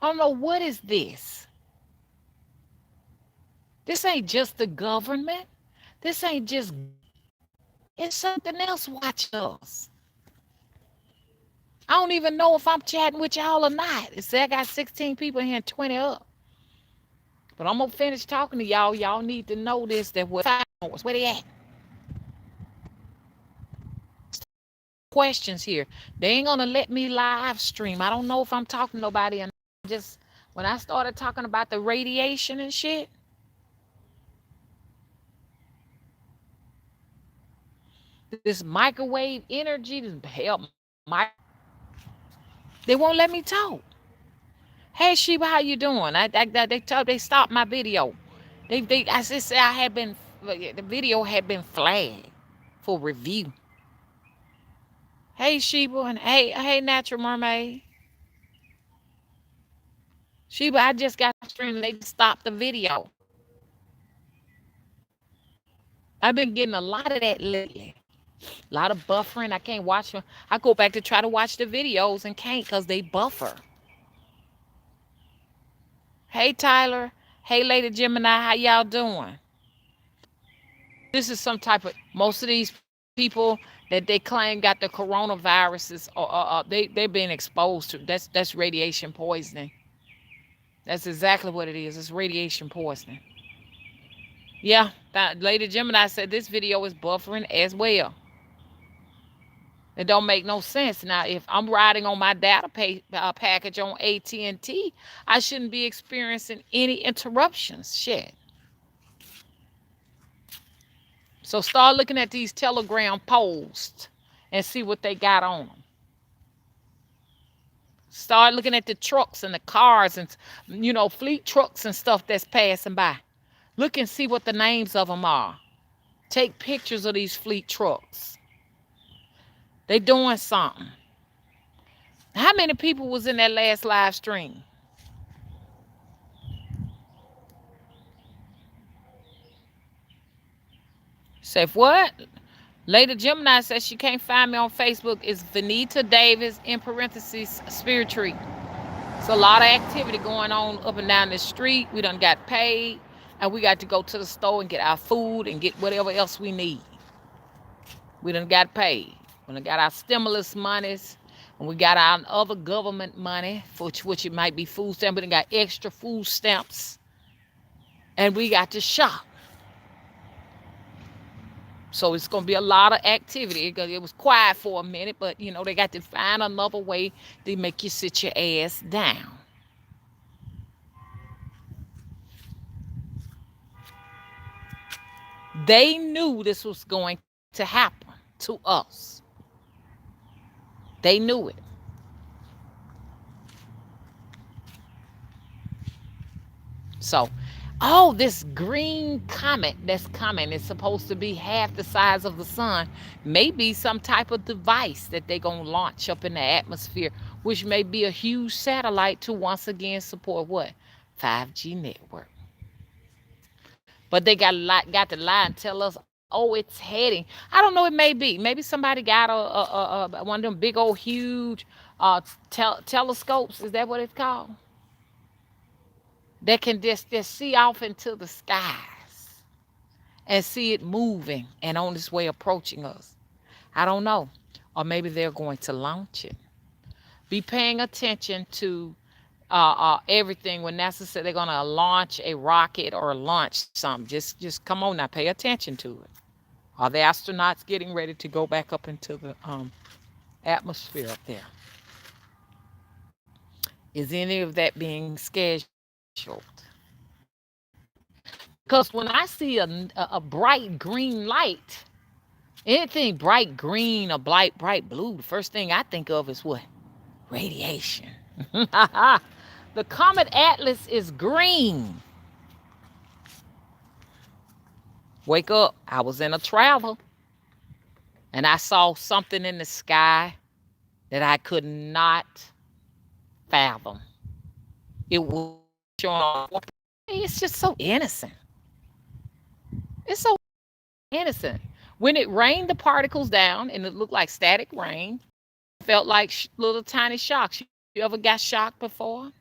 I don't know, what is this? This ain't just the government. This ain't just, it's something else watching us. I don't even know if I'm chatting with y'all or not. It said I got 16 people here and 20 up. But I'm gonna finish talking to y'all. Y'all need to know this, that what where they at? Questions here. They ain't gonna let me live stream. I don't know if I'm talking to nobody and just when I started talking about the radiation and shit, this microwave energy, this help my they won't let me talk. Hey Sheba, how you doing? They stopped my video. They I just said I had been the video had been flagged for review. Hey Sheba and hey Natural Mermaid. Sheba, I just got streamed and they stopped the video. I've been getting a lot of that lately. A lot of buffering. I can't watch them. I go back to try to watch the videos and can't because they buffer. Hey Tyler. Hey Lady Gemini, how y'all doing? This is some type of most of these people that they claim got the coronaviruses or they've been exposed to. That's radiation poisoning. That's exactly what it is. It's radiation poisoning. Yeah, Lady Gemini said this video is buffering as well. It don't make no sense. Now, if I'm riding on my data package on AT&T, I shouldn't be experiencing any interruptions. Shit. So start looking at these Telegram posts and see what they got on them. Start looking at the trucks and the cars and, fleet trucks and stuff that's passing by. Look and see what the names of them are. Take pictures of these fleet trucks. They doing something. How many people was in that last live stream? Say what? Lady Gemini says she can't find me on Facebook. It's Venita Davis in parentheses Spirit Tree. It's a lot of activity going on up and down the street. We done got paid and we got to go to the store and get our food and get whatever else we need. We done got paid. We done got our stimulus monies and we got our other government money, which it might be food stamps. We done got extra food stamps and we got to shop. So it's going to be a lot of activity. It was quiet for a minute, but, they got to find another way to make you sit your ass down. They knew this was going to happen to us. They knew it. So, this green comet that's coming is supposed to be half the size of the sun. Maybe some type of device that they're going to launch up in the atmosphere, which may be a huge satellite to once again support what? 5G network. But they got to lie and tell us, oh, it's heading. I don't know. It may be. Maybe somebody got one of them big old huge telescopes. Is that what it's called? That can just see off into the skies and see it moving and on its way approaching us. I don't know. Or maybe they're going to launch it. Be paying attention to everything when NASA said they're going to launch a rocket or launch something. Just come on now, pay attention to it. Are the astronauts getting ready to go back up into the atmosphere up there? Is any of that being scheduled? Because when I see a bright green light, anything bright green or bright blue, the first thing I think of is what? Radiation. The Comet Atlas is green. Wake up. I was in a travel and I saw something in the sky that I could not fathom. It was showing. It's just so innocent. It's so innocent. When it rained the particles down and it looked like static rain, felt like little tiny shocks. You ever got shocked before?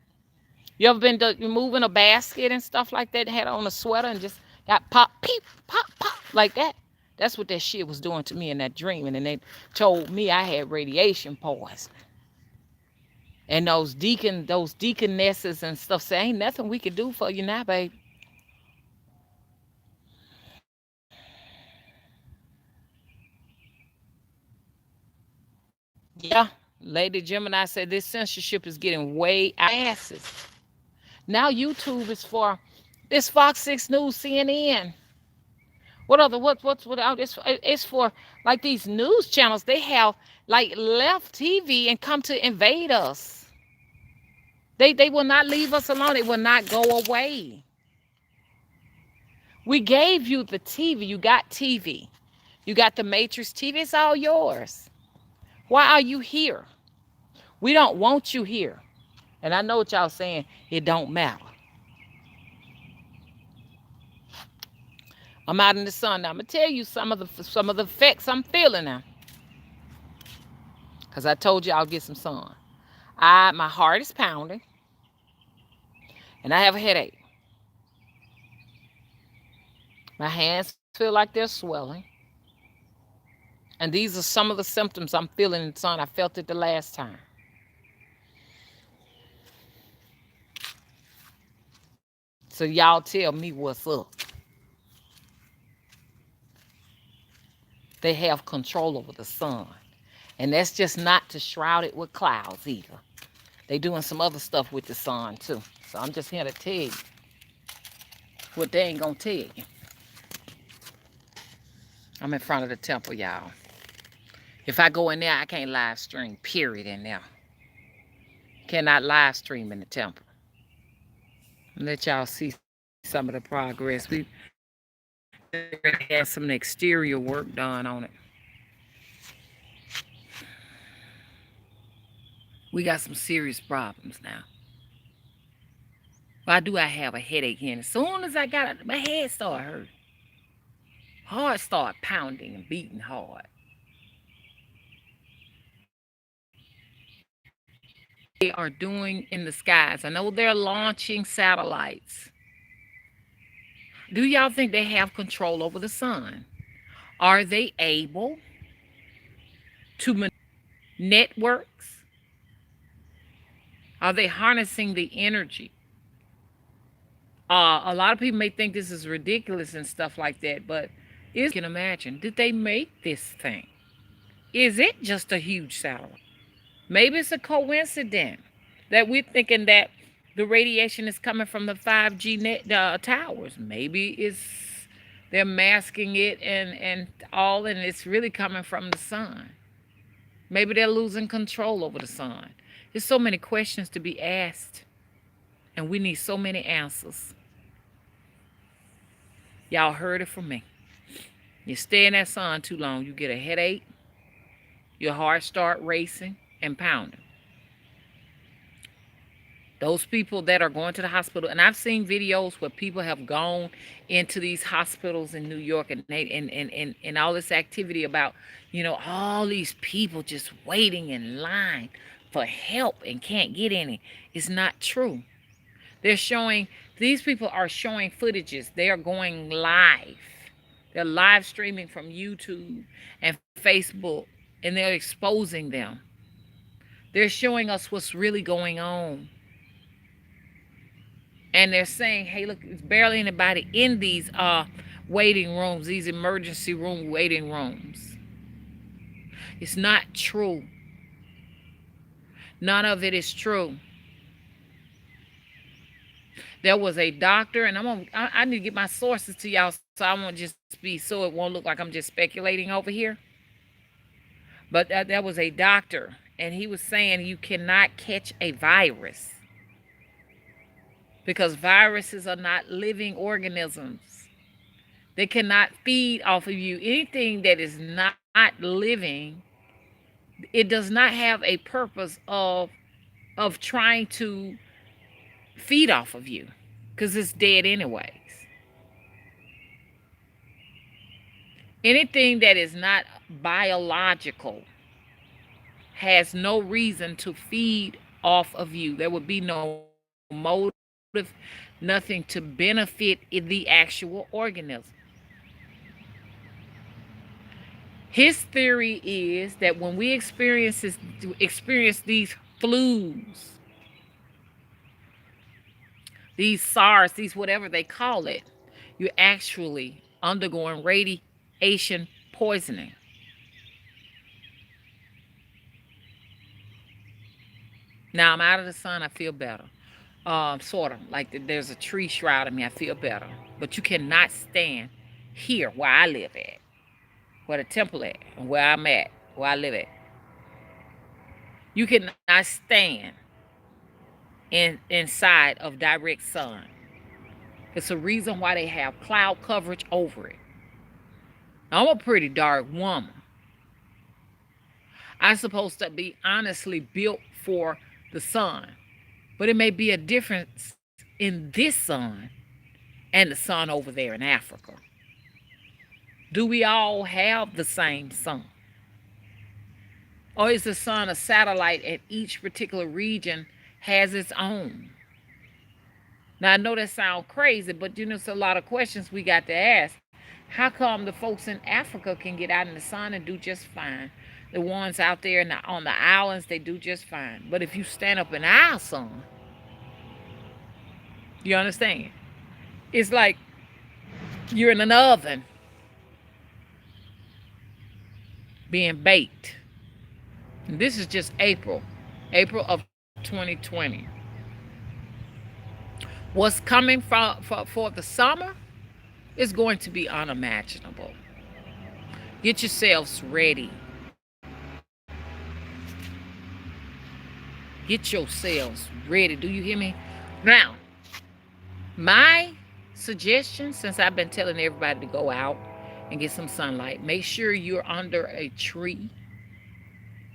You ever been moving a basket and stuff like that, had on a sweater and just got pop, peep, pop, pop, like that? That's what that shit was doing to me in that dream. And then they told me I had radiation poisoning. And those deaconesses and stuff say, ain't nothing we can do for you now, baby. Yeah. Lady Gemini said this censorship is getting way asses. Now YouTube is for this Fox 6 News, CNN. What other what out? It's for like these news channels. They have like left TV and come to invade us. They will not leave us alone. They will not go away. We gave you the TV. You got TV. You got the Matrix TV. It's all yours. Why are you here? We don't want you here. And I know what y'all saying. It don't matter. I'm out in the sun now. I'm gonna tell you some of the effects I'm feeling now. Cause I told you I'll get some sun. My heart is pounding, and I have a headache. My hands feel like they're swelling, and these are some of the symptoms I'm feeling in the sun. I felt it the last time. So y'all tell me what's up. They have control over the sun, and that's just not to shroud it with clouds either. They doing some other stuff with the sun too. So I'm just here to tell you what they ain't gonna tell you. I'm in front of the temple, y'all. If I go in there, I can't live stream, period, in there. Cannot live stream in the temple. Let y'all see some of the progress. We had some exterior work done on it. We got some serious problems now. Why do I have a headache here? And as soon as I got it, my head started hurting. Heart started pounding and beating hard. They are doing in the skies. I know they're launching satellites. Do y'all think they have control over the sun? Are they able to networks? Are they harnessing the energy? A lot of people may think this is ridiculous and stuff like that, but you can imagine, did they make this thing? Is it just a huge satellite? Maybe it's a coincidence that we're thinking that the radiation is coming from the 5G towers. Maybe they're masking it and all, and it's really coming from the sun. Maybe they're losing control over the sun. There's so many questions to be asked, and we need so many answers. Y'all heard it from me. You stay in that sun too long, you get a headache, your heart start racing and pounding. Those people that are going to the hospital, and I've seen videos where people have gone into these hospitals in New York and all this activity about, all these people just waiting in line for help and can't get any. It's not true. These people are showing footages. They are going live. They're live streaming from YouTube and Facebook, and they're exposing them. They're showing us what's really going on. And they're saying, hey, look, it's barely anybody in these waiting rooms, these emergency room waiting rooms. It's not true. None of it is true. There was a doctor, and I need to get my sources to y'all so I won't just so it won't look like I'm just speculating over here. But there was a doctor, and he was saying you cannot catch a virus because viruses are not living organisms. They cannot feed off of you. Anything that is not living, it does not have a purpose of trying to feed off of you because it's dead anyways. Anything that is not biological has no reason to feed off of you. There would be no motive, nothing to benefit the actual organism. His theory is that when we experience these flus, these SARS, these whatever they call it, you're actually undergoing radiation poisoning. Now I'm out of the sun, I feel better. Sort of like there's a tree shrouding me, I feel better. But you cannot stand here where I live at, where the temple at, and where I'm at, where I live at. You cannot stand inside of direct sun. It's a reason why they have cloud coverage over it. I'm a pretty dark woman. I'm supposed to be honestly built for the sun. But it may be a difference in this sun and the sun over there in Africa. Do we all have the same sun? Or is the sun a satellite and each particular region has its own? Now, I know that sounds crazy, but it's a lot of questions we got to ask. How come the folks in Africa can get out in the sun and do just fine? The ones out there on the islands, they do just fine. But if you stand up in our sun, you understand? It's like you're in an oven being baked. And this is just April of 2020. What's coming for the summer is going to be unimaginable. Get yourselves ready. Get yourselves ready. Do you hear me? Now, my suggestion, since I've been telling everybody to go out and get some sunlight, make sure you're under a tree.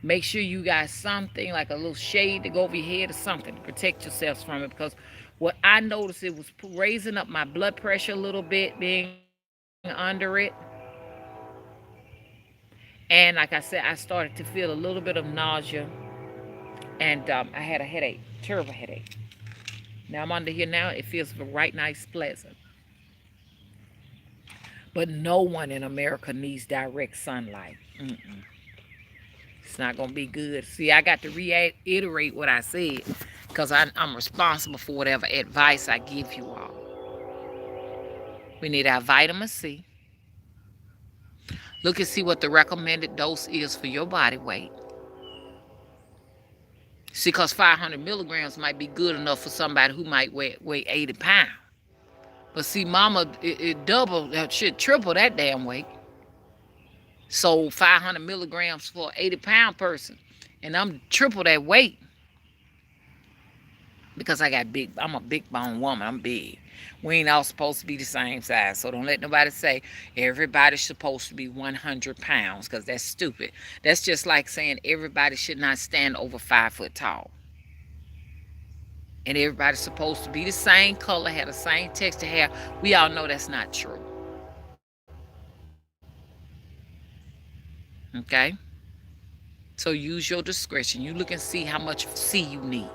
Make sure you got something like a little shade to go over your head or something to protect yourselves from it. Because what I noticed, it was raising up my blood pressure a little bit, being under it. And like I said, I started to feel a little bit of nausea. And I had a headache, terrible headache. Now I'm under here now. It feels right nice, pleasant. But no one in America needs direct sunlight. It's not going to be good. See, I got to reiterate what I said because I'm responsible for whatever advice I give you all. We need our vitamin C. Look and see what the recommended dose is for your body weight. See, because 500 milligrams might be good enough for somebody who might weigh 80 pounds. But see, mama, it double, that should triple that damn weight. So 500 milligrams for an 80-pound person. And I'm triple that weight. Because I'm a big bone woman. I'm big. We ain't all supposed to be the same size. So don't let nobody say everybody's supposed to be 100 pounds, because that's stupid. That's just like saying everybody should not stand over 5 foot tall. And everybody's supposed to be the same color, have the same texture hair. We all know that's not true. Okay? So use your discretion. You look and see how much C you need.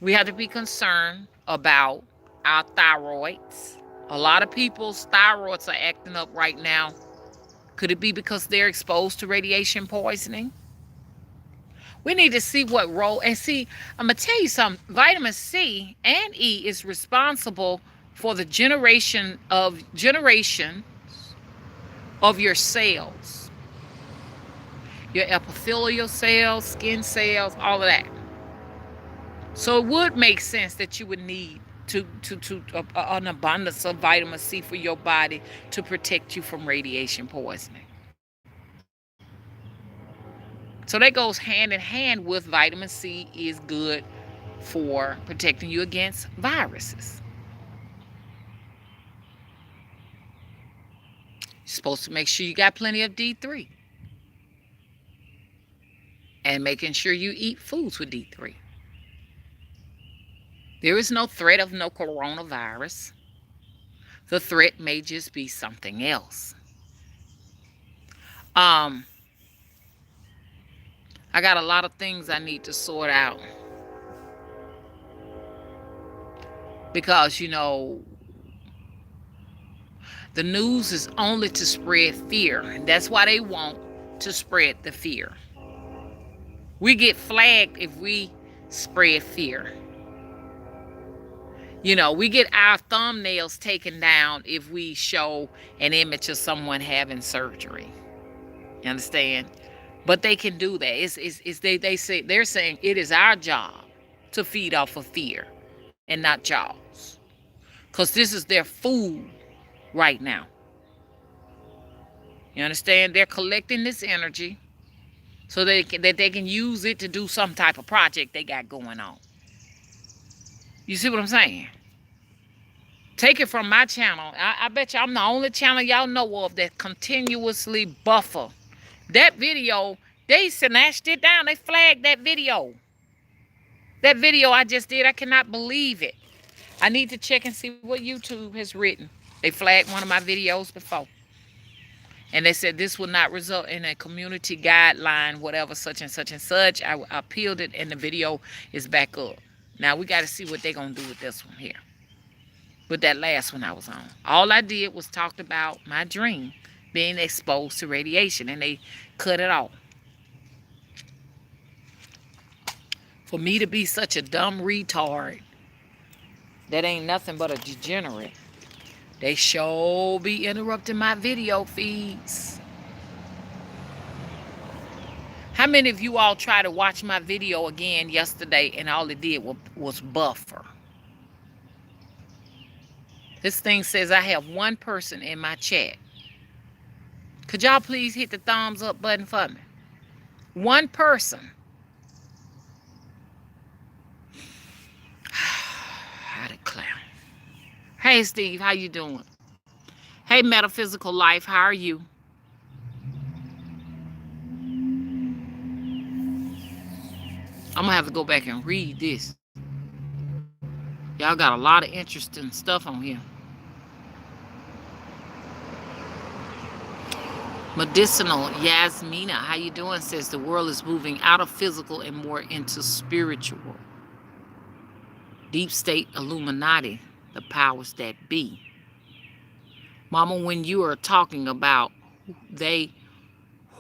We have to be concerned about our thyroids. A lot of people's thyroids are acting up right now. Could it be because they're exposed to radiation poisoning? We need to see what role, and see, I'm going to tell you something. Vitamin C and E is responsible for the generation of your cells. Your epithelial cells, skin cells, all of that. So it would make sense that you would need an abundance of vitamin C for your body to protect you from radiation poisoning. So that goes hand in hand with vitamin C is good for protecting you against viruses. You're supposed to make sure you got plenty of D3. And making sure you eat foods with D3. There is no threat of no coronavirus. The threat may just be something else. I got a lot of things I need to sort out. Because, the news is only to spread fear. And that's why they want to spread the fear. We get flagged if we spread fear. We get our thumbnails taken down if we show an image of someone having surgery. You understand? But they can do that. They're saying it is our job to feed off of fear and not y'all's. Because this is their food right now. You understand? They're collecting this energy so that they can use it to do some type of project they got going on. You see what I'm saying? Take it from my channel. I bet you I'm the only channel y'all know of that continuously buffer. That video, they snatched it down. They flagged that video. That video I just did, I cannot believe it. I need to check and see what YouTube has written. They flagged one of my videos before. And they said this will not result in a community guideline, whatever, such and such and such. I appealed it and the video is back up. Now we got to see what they're going to do with this one here. With that last one I was on. All I did was talked about my dream being exposed to radiation, and they cut it off. For me to be such a dumb retard that ain't nothing but a degenerate, they sure be interrupting my video feeds. How many of you all tried to watch my video again yesterday and all it did was buffer? This thing says I have one person in my chat. Could y'all please hit the thumbs up button for me? One person. How to clown. Hey Steve, how you doing? Hey Metaphysical Life, how are you? I'm gonna have to go back and read this. Y'all got a lot of interesting stuff on here. Medicinal Yasmina, how you doing? Says the world is moving out of physical and more into spiritual. Deep state Illuminati, the powers that be. Mama, when you are talking about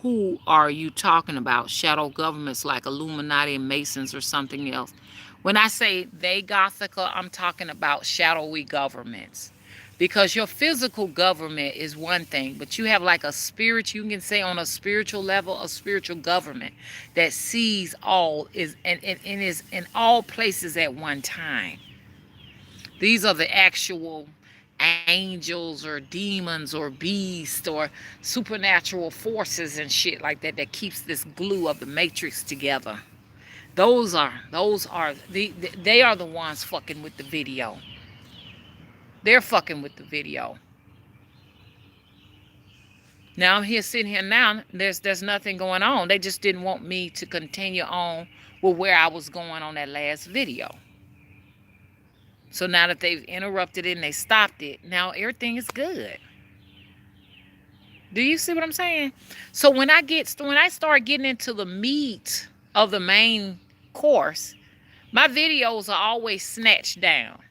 who are you talking about? Shadow governments like Illuminati and Masons or something else? When I say they, Gothica, I'm talking about shadowy governments. Because your physical government is one thing, but you have like a spirit, you can say on a spiritual level, a spiritual government that sees all and is in all places at one time. These are the actual angels or demons or beasts or supernatural forces and shit like that that keeps this glue of the matrix together. They are the ones fucking with the video. They're fucking with the video. Now I'm here sitting here now. There's nothing going on. They just didn't want me to continue on with where I was going on that last video. So now that they've interrupted it and they stopped it, now everything is good. Do you see what I'm saying? So when I start getting into the meat of the main course, my videos are always snatched down.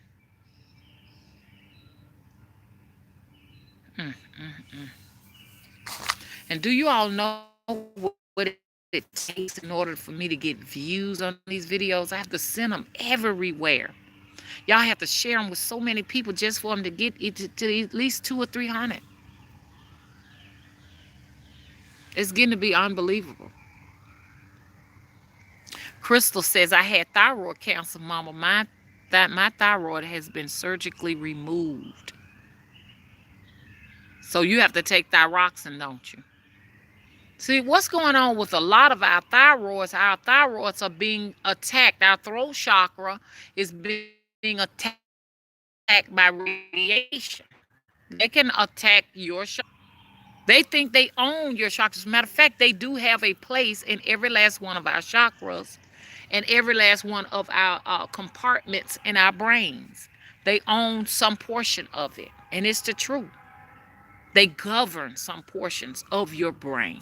And do you all know what it takes in order for me to get views on these videos? I have to send them everywhere. Y'all have to share them with so many people just for them to get it to at least 200 or 300. It's getting to be unbelievable. Crystal says, I had thyroid cancer, Mama. My thyroid has been surgically removed. So you have to take thyroxine, don't you? See, what's going on with a lot of our thyroids are being attacked. Our throat chakra is being attacked by radiation. They can attack your chakra. They think they own your chakras. As a matter of fact, they do have a place in every last one of our chakras and every last one of our compartments in our brains. They own some portion of it, and it's the truth. They govern some portions of your brain.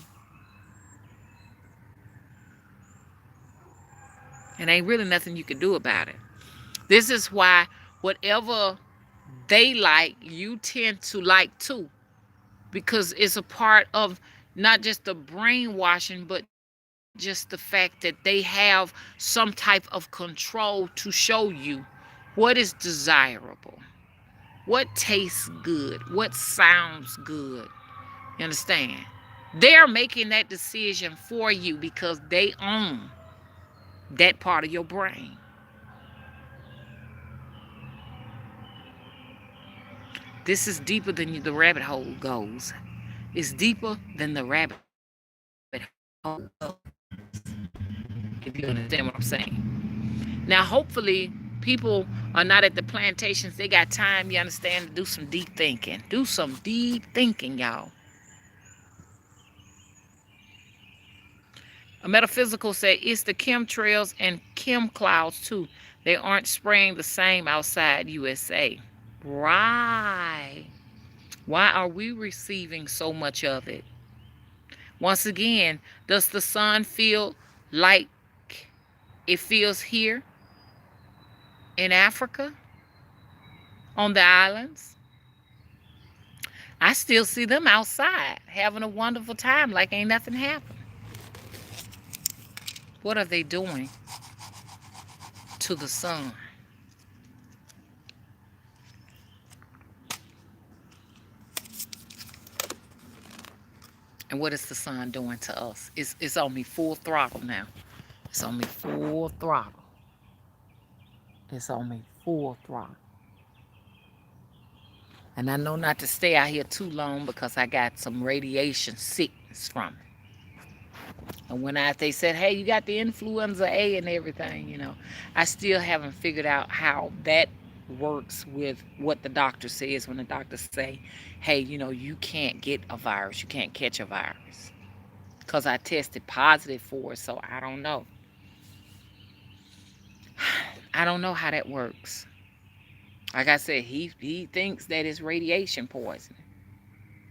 And ain't really nothing you can do about it. This is why Whatever they like, you tend to like too, because it's a part of not just the brainwashing, but just the fact that they have some type of control to show you what is desirable, what tastes good, what sounds good. You understand? They're making that decision for you because they own that part of your brain. This is deeper than the rabbit hole goes. It's deeper than the rabbit hole goes, if you understand what I'm saying. Now, hopefully, people are not at the plantations. They got time, you understand, to do some deep thinking. Do some deep thinking, y'all. A metaphysical said it's the chemtrails and chem clouds too. They aren't spraying the same outside USA. Right. Why are we receiving so much of it? Once again, does the sun feel like it feels here in Africa, on the islands? I still see them outside having a wonderful time like ain't nothing happened. What are they doing to the sun? And what is the sun doing to us? It's on me full throttle now. It's on me full throttle. It's on me full throttle. And I know not to stay out here too long because I got some radiation sickness from it. And when they said, hey, you got the influenza A and everything, I still haven't figured out how that works with what the doctor says when the doctor say, hey, you can't get a virus. You can't catch a virus. Because I tested positive for it, so I don't know. I don't know how that works. Like I said, he thinks that it's radiation poisoning.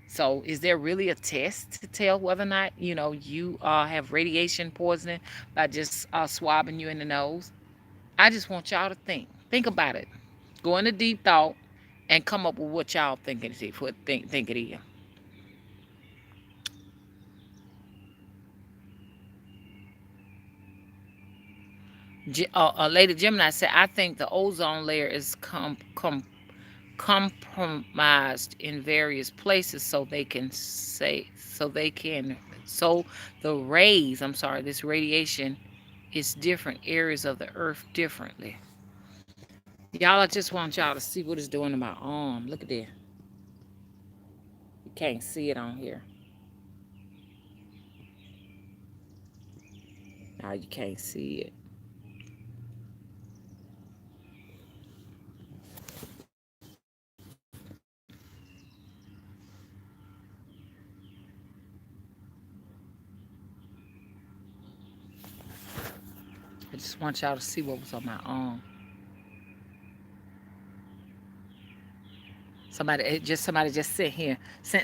So is there really a test to tell whether or not, you have radiation poisoning by just swabbing you in the nose? I just want y'all to think. Think about it. Go into deep thought and come up with what y'all think it is. Think it is. Lady Gemini said, I think the ozone layer is compromised in various places so the rays, I'm sorry, this radiation is different areas of the earth differently. Y'all, I just want y'all to see what it's doing to my arm. Look at that. You can't see it on here. Now you can't see it. I just want y'all to see what was on my arm. Somebody just sent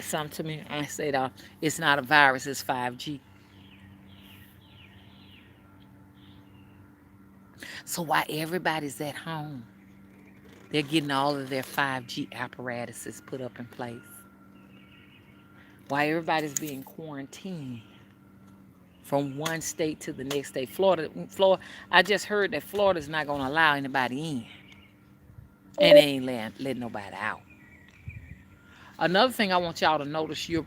something to me and said, it's not a virus, it's 5G. So while everybody's at home, they're getting all of their 5G apparatuses put up in place. While everybody's being quarantined from one state to the next state. Florida, I just heard that Florida's not going to allow anybody in. And they ain't letting nobody out. Another thing I want y'all to notice, your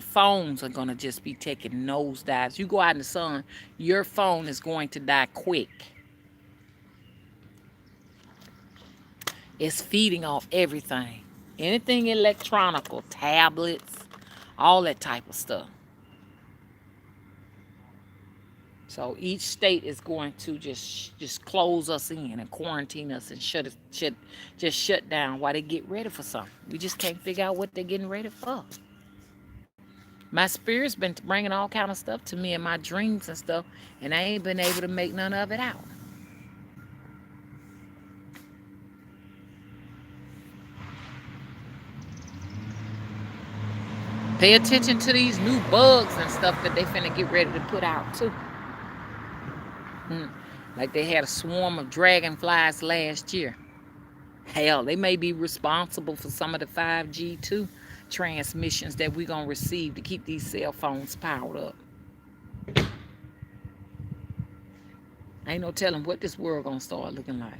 phones are going to just be taking nosedives. You go out in the sun, your phone is going to die quick. It's feeding off everything. Anything electronical, tablets, all that type of stuff. So each state is going to just close us in and quarantine us and shut down while they get ready for something. We just can't figure out what they're getting ready for. My spirit's been bringing all kind of stuff to me in my dreams and stuff, and I ain't been able to make none of it out. Pay attention to these new bugs and stuff that they finna get ready to put out too. Like they had a swarm of dragonflies last year. Hell, they may be responsible for some of the 5G too transmissions that we're gonna receive to keep these cell phones powered up. Ain't no telling what this world gonna start looking like.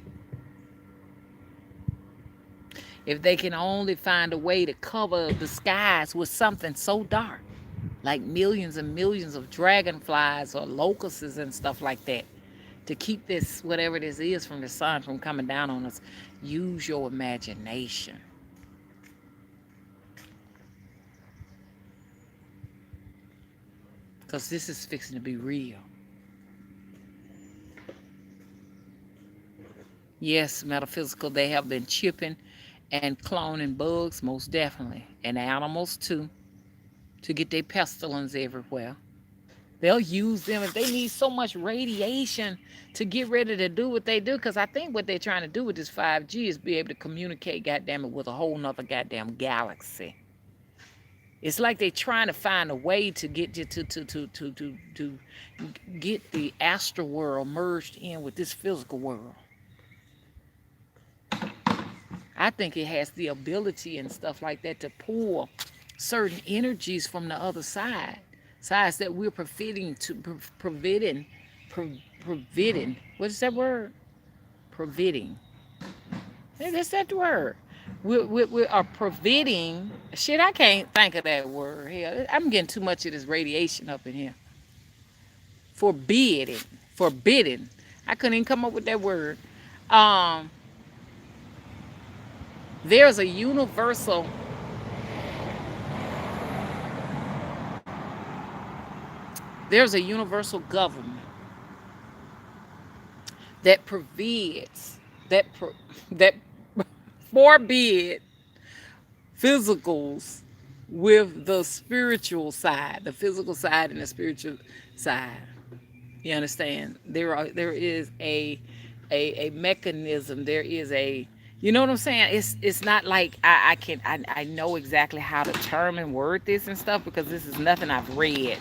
If they can only find a way to cover the skies with something so dark, like millions and millions of dragonflies or locusts and stuff like that, to keep this, whatever this is, from the sun from coming down on us, use your imagination. Because this is fixing to be real. Yes, metaphysical, they have been chipping and cloning bugs, most definitely, and animals too, to get their pestilence everywhere. They'll use them if they need so much radiation to get ready to do what they do. Because I think what they're trying to do with this 5G is be able to communicate, goddamn it, with a whole nother goddamn galaxy. It's like they're trying to find a way to get you to get the astral world merged in with this physical world. I think it has the ability and stuff like that to pull certain energies from the other side, sides that we're providing. What is that word? Providing. That's that word. We are providing. Shit, I can't think of that word. Hell, I'm getting too much of this radiation up in here. Forbidding. Forbidden. I couldn't even come up with that word. Um, there's a universal there's a universal government that forbids that forbid physicals with the spiritual side, the physical side and the spiritual side. You understand? There is a mechanism. There is a, you know what I'm saying? It's not like I know exactly how to term and word this and stuff, because this is nothing I've read.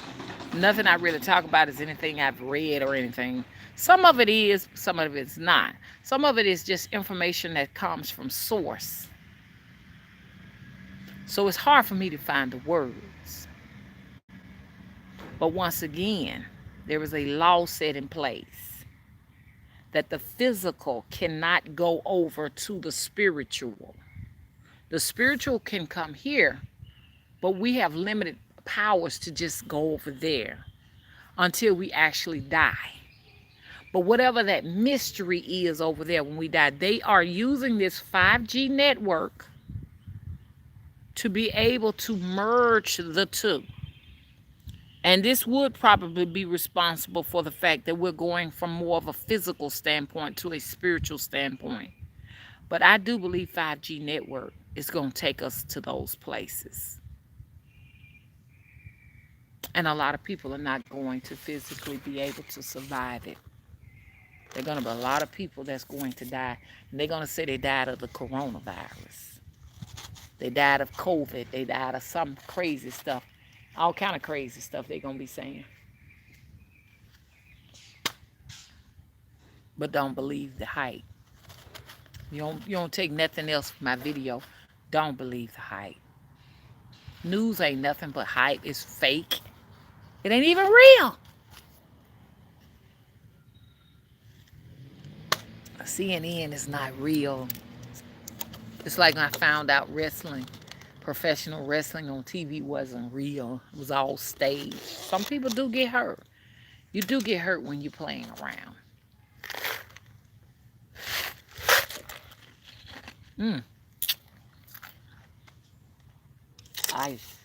Nothing I really talk about is anything I've read or anything. Some of it is, some of it's not. Some of it is just information that comes from source. So it's hard for me to find the words. But once again, there is a law set in place that the physical cannot go over to the spiritual. The spiritual can come here, but we have limited powers to just go over there until we actually die. But whatever that mystery is over there when we die, they are using this 5G network to be able to merge the two. And this would probably be responsible for the fact that we're going from more of a physical standpoint to a spiritual standpoint. But I do believe 5G network is going to take us to those places. And a lot of people are not going to physically be able to survive it. There are going to be a lot of people that's going to die. And they're going to say they died of the coronavirus. They died of COVID. They died of some crazy stuff. All kind of crazy stuff they're going to be saying. But don't believe the hype. You don't take nothing else from my video. Don't believe the hype. News ain't nothing but hype. It's fake. It ain't even real. CNN is not real. It's like when I found out professional wrestling on TV wasn't real. It was all staged. Some people do get hurt. You do get hurt when you're playing around. Ice.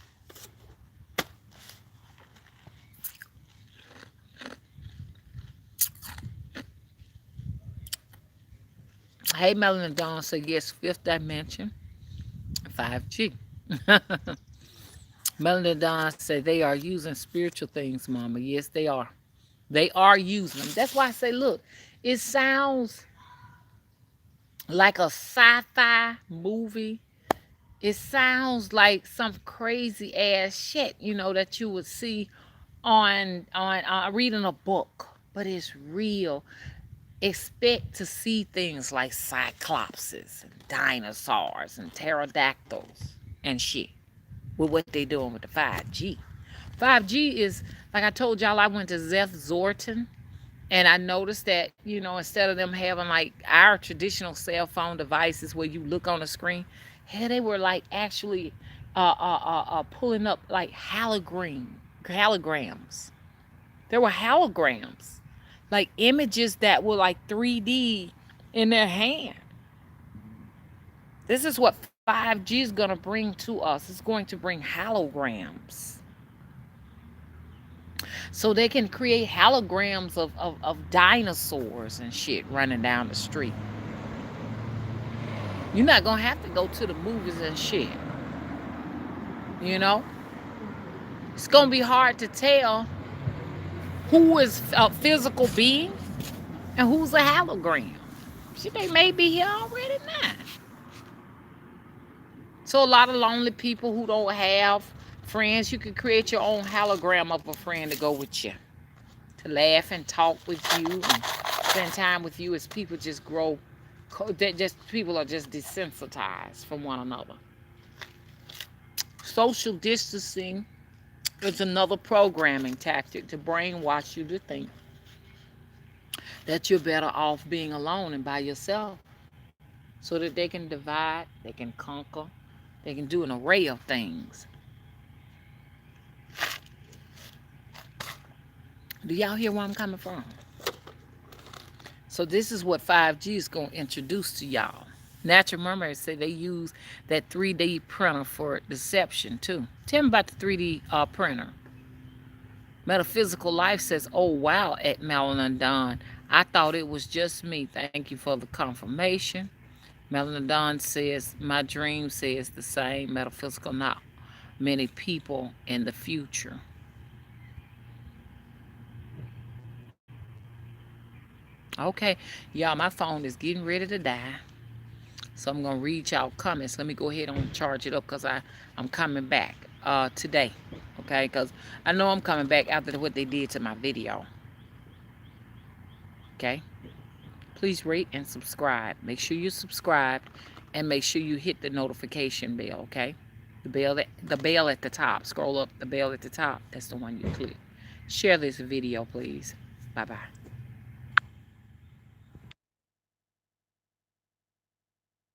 Hey, Melanie Dawn said yes, fifth dimension, 5G. Melanie Dawn said they are using spiritual things, Mama. Yes, they are. They are using them. That's why I say, look, it sounds like a sci-fi movie. It sounds like some crazy ass shit, that you would see on reading a book, but it's real. expect to see things like cyclopses and dinosaurs and pterodactyls and shit with what they doing with the 5G. 5G is, like I told y'all, I went to Zeph Zorton, and I noticed that, instead of them having like our traditional cell phone devices where you look on the screen, hey, they were like actually pulling up like holograms. There were holograms, like images that were like 3D in their hand. This is what 5G is going to bring to us. It's going to bring holograms. So they can create holograms of dinosaurs and shit running down the street. You're not going to have to go to the movies and shit. You know? It's going to be hard to tell who is a physical being and who's a hologram. Shit, they may be here already now. So a lot of lonely people who don't have friends, you can create your own hologram of a friend to go with you, to laugh and talk with you and spend time with you as people just grow. People are just desensitized from one another. Social distancing is another programming tactic to brainwash you to think that you're better off being alone and by yourself, so that they can divide, they can conquer, they can do an array of things. Do y'all hear where I'm coming from? So this is what 5G is going to introduce to y'all. Natural Mermaids say they use that 3D printer for deception too. Tell me about the 3D printer. Metaphysical Life says, oh wow, at Melanin Dawn. I thought it was just me. Thank you for the confirmation. Melanin Dawn says, my dream says the same. Metaphysical, not many people in the future. Okay, y'all, my phone is getting ready to die. So I'm going to read y'all comments. Let me go ahead and charge it up because I'm coming back today. Okay, because I know I'm coming back after what they did to my video. Okay, please rate and subscribe. Make sure you subscribed and make sure you hit the notification bell. Okay, the bell at the top. Scroll up, the bell at the top. That's the one you click. Share this video, please. Bye bye.